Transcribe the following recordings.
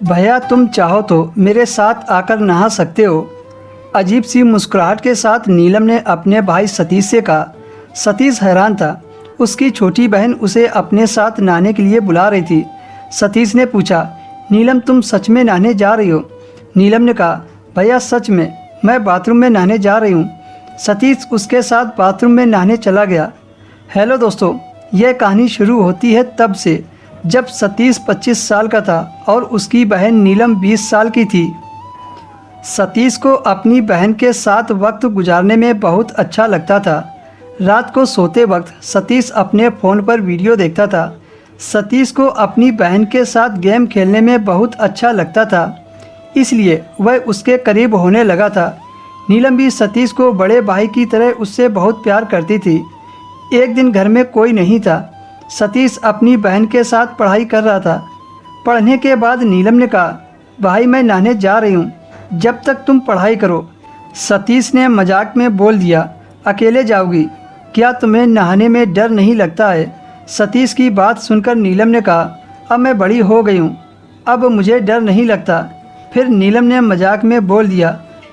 भैया तुम चाहो तो मेरे साथ आकर नहा सकते हो। अजीब सी मुस्कुराहट के साथ नीलम ने अपने भाई सतीश से कहा। सतीश हैरान था। उसकी छोटी बहन उसे अपने साथ नहाने के लिए बुला रही थी। सतीश ने पूछा, नीलम तुम सच में नहाने जा रही हो? नीलम ने कहा, भैया सच में, मैं बाथरूम में नहाने जा रही हूँ। सतीश उसके साथ बाथरूम में नहाने चला गया। हेलो दोस्तों, यह कहानी शुरू होती है तब से जब सतीश 25 साल का था और उसकी बहन नीलम 20 साल की थी। सतीश को अपनी बहन के साथ वक्त गुजारने में बहुत अच्छा लगता था। रात को सोते वक्त सतीश अपने फ़ोन पर वीडियो देखता था। सतीश को अपनी बहन के साथ गेम खेलने में बहुत अच्छा लगता था, इसलिए वह उसके करीब होने लगा था। नीलम भी सतीश को बड़े भाई की तरह उससे बहुत प्यार करती थी। एक दिन घर में कोई नहीं था। सतीश अपनी बहन के साथ पढ़ाई कर रहा था। पढ़ने के बाद नीलम ने कहा, भाई मैं नहाने जा रही हूँ, जब तक तुम पढ़ाई करो। सतीश ने मजाक में बोल दिया, अकेले जाओगी? क्या तुम्हें नहाने में डर नहीं लगता है? सतीश की बात सुनकर नीलम ने कहा, अब मैं बड़ी हो गई हूँ, अब मुझे डर नहीं लगता। फिर नीलम ने मजाक में बोल दिया,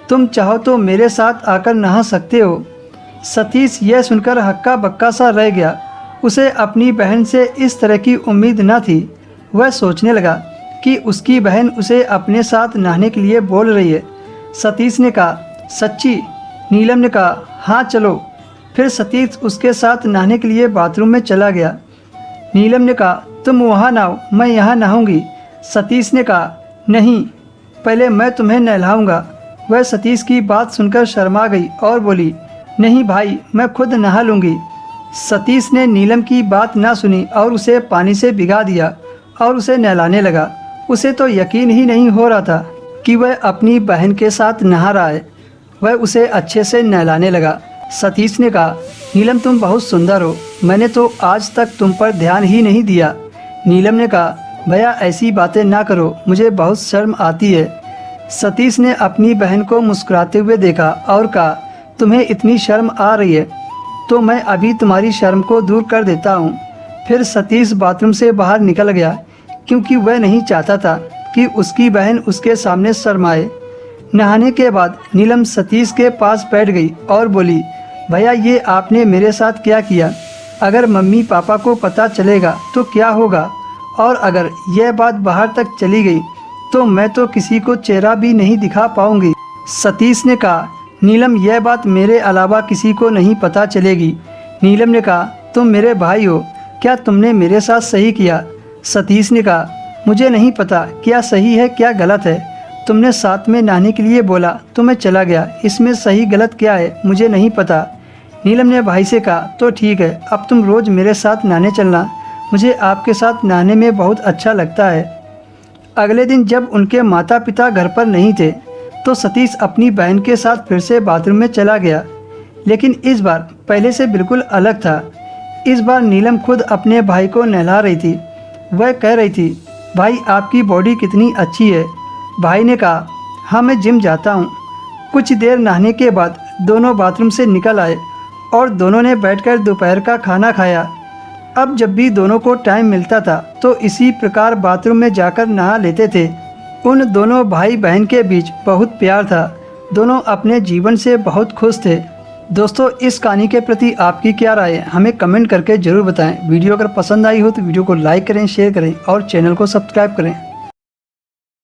तुम चाहो तो मेरे साथ आकर नहा सकते हो। सतीश यह सुनकर हक्का बक्का सा रह गया। उसे अपनी बहन से इस तरह की उम्मीद न थी। वह सोचने लगा कि उसकी बहन उसे अपने साथ नहाने के लिए बोल रही है। सतीश ने कहा, सच्ची? नीलम ने कहा, हाँ चलो। फिर सतीश उसके साथ नहाने के लिए बाथरूम में चला गया। नीलम ने कहा, तुम वहाँ नहाओ, मैं यहाँ नहाऊंगी। सतीश ने कहा, नहीं, पहले मैं तुम्हें नहलाऊंगा। वह सतीश की बात सुनकर शर्मा गई और बोली, नहीं भाई, मैं खुद नहा लूँगी। सतीश ने नीलम की बात ना सुनी और उसे पानी से भिगा दिया और उसे नहलाने लगा। उसे तो यकीन ही नहीं हो रहा था कि वह अपनी बहन के साथ नहा रहा है। वह उसे अच्छे से नहलाने लगा। सतीश ने कहा, नीलम तुम बहुत सुंदर हो, मैंने तो आज तक तुम पर ध्यान ही नहीं दिया। नीलम ने कहा, भैया ऐसी बातें ना करो, मुझे बहुत शर्म आती है। सतीश ने अपनी बहन को मुस्कुराते हुए देखा और कहा, तुम्हें इतनी शर्म आ रही है तो मैं अभी तुम्हारी शर्म को दूर कर देता हूँ। फिर सतीश बाथरूम से बाहर निकल गया, क्योंकि वह नहीं चाहता था कि उसकी बहन उसके सामने शर्माए। नहाने के बाद नीलम सतीश के पास बैठ गई और बोली, भैया ये आपने मेरे साथ क्या किया? अगर मम्मी पापा को पता चलेगा तो क्या होगा? और अगर यह बात बाहर तक चली गई तो मैं तो किसी को चेहरा भी नहीं दिखा पाऊंगी। सतीश ने कहा, नीलम यह बात मेरे अलावा किसी को नहीं पता चलेगी। नीलम ने कहा, तुम मेरे भाई हो, क्या तुमने मेरे साथ सही किया? सतीश ने कहा, मुझे नहीं पता क्या सही है क्या गलत है। तुमने साथ में नहाने के लिए बोला तो मैं चला गया, इसमें सही गलत क्या है मुझे नहीं पता। नीलम ने भाई से कहा, तो ठीक है, अब तुम रोज़ मेरे साथ नहाने चलना, मुझे आपके साथ नहाने में बहुत अच्छा लगता है। अगले दिन जब उनके माता पिता घर पर नहीं थे तो सतीश अपनी बहन के साथ फिर से बाथरूम में चला गया, लेकिन इस बार पहले से बिल्कुल अलग था। इस बार नीलम खुद अपने भाई को नहला रही थी। वह कह रही थी, भाई आपकी बॉडी कितनी अच्छी है। भाई ने कहा, हाँ मैं जिम जाता हूँ। कुछ देर नहाने के बाद दोनों बाथरूम से निकल आए और दोनों ने बैठकर दोपहर का खाना खाया। अब जब भी दोनों को टाइम मिलता था तो इसी प्रकार बाथरूम में जाकर नहा लेते थे। उन दोनों भाई बहन के बीच बहुत प्यार था। दोनों अपने जीवन से बहुत खुश थे। दोस्तों, इस कहानी के प्रति आपकी क्या राय है हमें कमेंट करके ज़रूर बताएं। वीडियो अगर पसंद आई हो तो वीडियो को लाइक करें, शेयर करें और चैनल को सब्सक्राइब करें।